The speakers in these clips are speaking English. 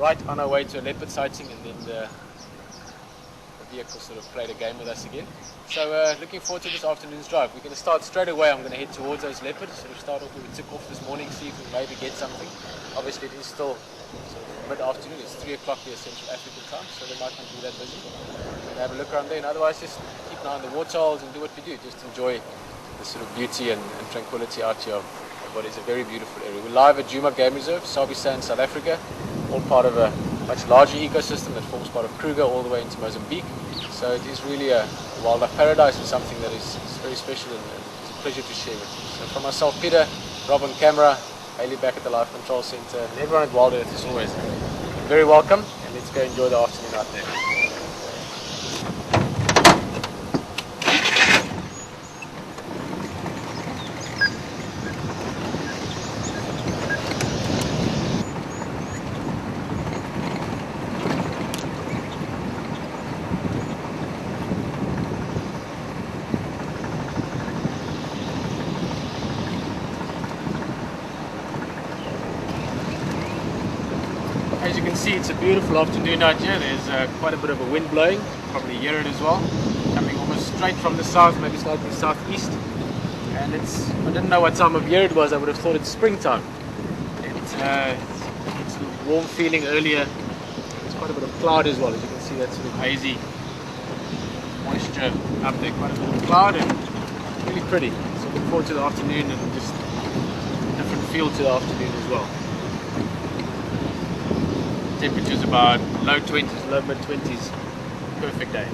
right on our way to a leopard sighting, and then the vehicle sort of played a game with us again. So looking forward to this afternoon's drive. We're going to start straight away. I'm going to head towards those leopards. Sort of start off where we took off this morning, see if we maybe get something. Obviously it is still sort of mid-afternoon. It's 3 o'clock here Central African time, so they might not be that busy. We'll have a look around there, and otherwise just keep an eye on the waterholes and do what we do. Just enjoy the sort of beauty and tranquility out here of what is a very beautiful area. We're live at Djuma Game Reserve, Sabi Sand, South Africa, all part of a much larger ecosystem that forms part of Kruger all the way into Mozambique. So it is really a wildlife paradise, and something that is very special, and it's a pleasure to share with you. So from myself, Peter, Rob on camera, Haley back at the Life Control Center, and everyone at Wild Earth is always very welcome, and let's go enjoy the afternoon out there. As you can see, it's a beautiful afternoon out here. There's quite a bit of a wind blowing, probably hear it as well, coming almost straight from the south, maybe slightly southeast. And I didn't know what time of year it was. I would have thought it's springtime. It's a warm feeling earlier. There's quite a bit of cloud as well. As you can see, that sort of hazy moisture up there, quite a bit of cloud, and really pretty. So looking forward to the afternoon, and just a different feel to the afternoon as well. Temperatures about low 20s, low mid 20s, perfect day.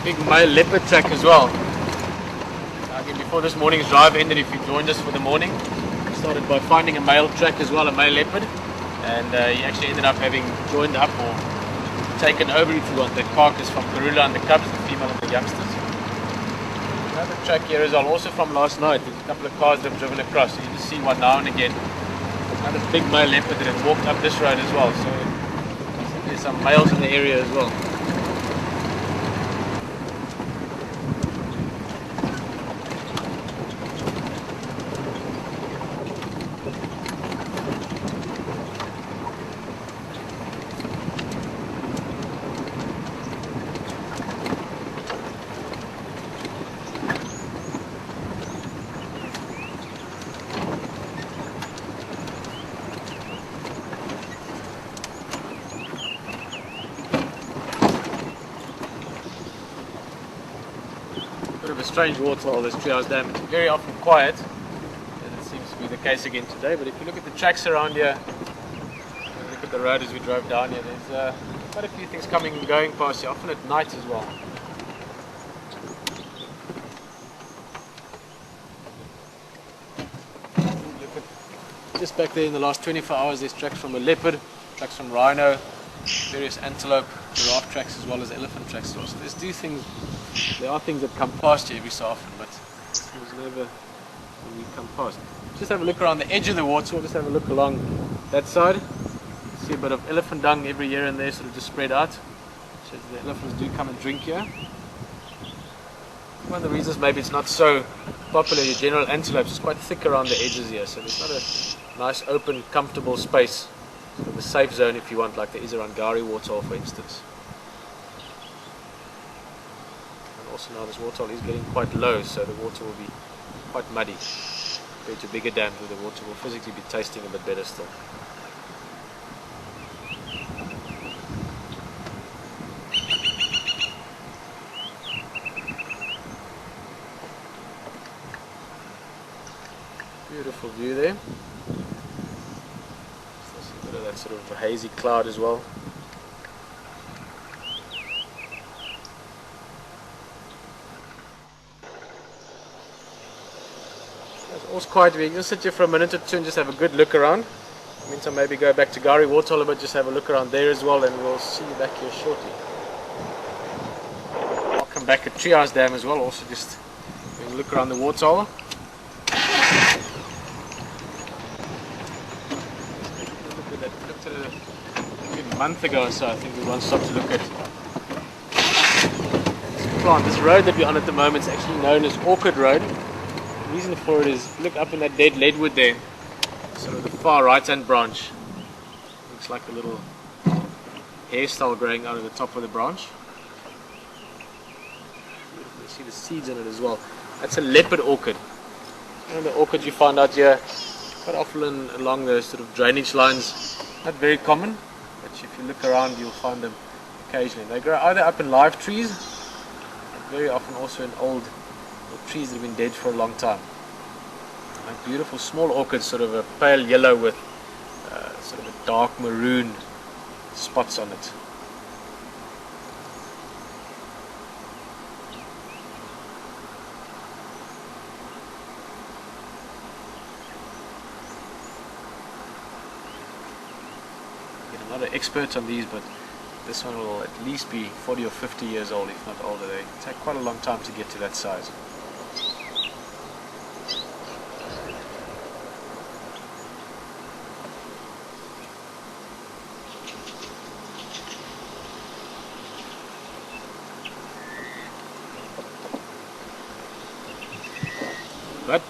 Big male leopard track as well. Again, before this morning's drive ended, if you joined us for the morning, we started by finding a male track as well, a male leopard, and he actually ended up having joined up or taken over, if you want, the carcass from Karula and the cubs, the female and the youngsters. Another track here as well, also from last night. There's a couple of cars that have driven across, so you just see one now and again. Another big male leopard that had walked up this road as well, so there's some males in the area as well. Bit of a strange waterhole, this Treehouse Dam. It's very often quiet, and it seems to be the case again today. But if you look at the tracks around here, and look at the road as we drove down here, there's quite a few things coming and going past here, often at night as well. Look at just back there in the last 24 hours, there's tracks from a leopard, tracks from rhino, various antelope, giraffe tracks, as well as elephant tracks. So there are things that come past here every so often, but there's never when we come past. Just have a look around the edge of the water. We'll just have a look along that side. See a bit of elephant dung every here and there, sort of just spread out. So the elephants do come and drink here. One of the reasons maybe it's not so popular, your general antelopes, is quite thick around the edges here, so there's not a nice open comfortable space, sort of a safe zone if you want, like there is around Gari Waterhole for instance. And also now this waterhole is getting quite low, so the water will be quite muddy compared to bigger dams where the water will physically be tasting a bit better still. Beautiful view there. There's a bit of that sort of hazy cloud as well. It's all quiet. We can sit here for a minute or two and just have a good look around. Meantime, maybe go back to Gowrie Waterhole a bit, just have a look around there as well, and we'll see you back here shortly. I'll come back at Treehouse Dam as well, also just look around the waterhole. Looked at it a month ago or so. I think we once stopped to look at this plant. This road that we're on at the moment is actually known as Orchid Road. The reason for it is, look up in that dead leadwood there, sort of the far right hand branch. Looks like a little hairstyle growing out of the top of the branch. You see the seeds in it as well. That's a leopard orchid. And the orchids you find out here quite often along the sort of drainage lines. Not very common, but if you look around you'll find them occasionally. They grow either up in live trees, but very often also in old trees that have been dead for a long time. Like beautiful small orchids, sort of a pale yellow with sort of a dark maroon spots on it. I'm not an expert on these, but this one will at least be 40 or 50 years old, if not older. They take quite a long time to get to that size. But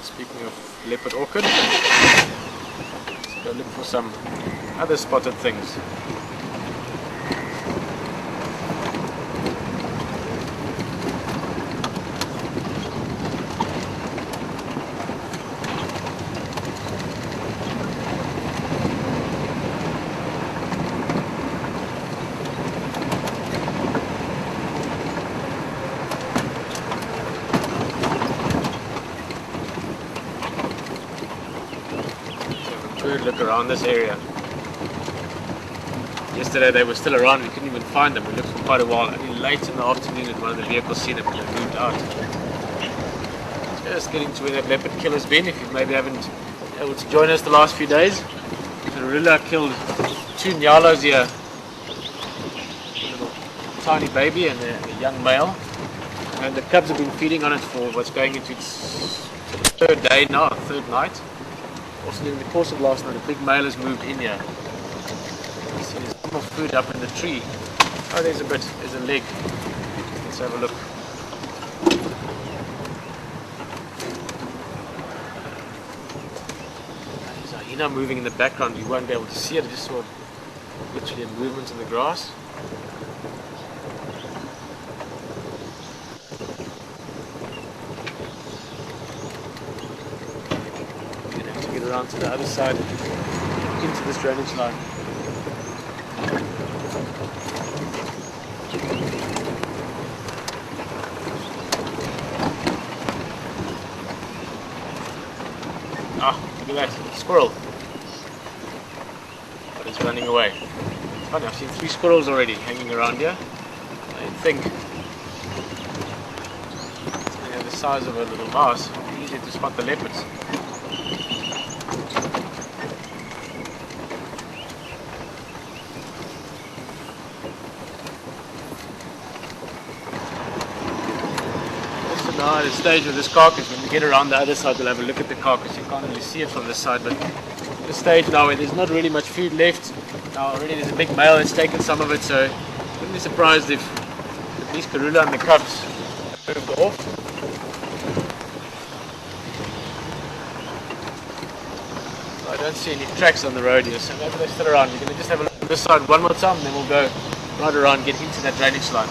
speaking of leopard orchid, let's go look for some other spotted things. Good look around this area. Yesterday they were still around, we couldn't even find them. We looked for quite a while. Only late in the afternoon had one of the vehicles seen them and they moved out. Just getting to where that leopard killer's been. If you maybe haven't been able to join us the last few days, the gorilla killed 2 nyalos here. A little tiny baby and a young male. And the cubs have been feeding on it for what's going into its 3rd day now, 3rd night. Also during the course of last night, a big male has moved in here. You see there's some more food up in the tree. Oh, there's a bit, there's a leg. Let's have a look. There's a hyena moving in the background. You won't be able to see it. I just saw literally a movement in the grass. Around to the other side into this drainage line. Ah, look at that, squirrel. But it's running away. It's funny, I've seen 3 squirrels already hanging around here. I think they have the size of a little mouse. It's easy to spot the leopards. Now at the stage of this carcass, when we get around the other side we'll have a look at the carcass. You can't really see it from this side, but at the stage now where there's not really much food left. Now already there's a big male that's taken some of it, so I wouldn't be surprised if at least Karula and the cubs have moved off. So I don't see any tracks on the road here, so maybe they're still around. We're going to just have a look at this side one more time and then we'll go right around, get into that drainage line.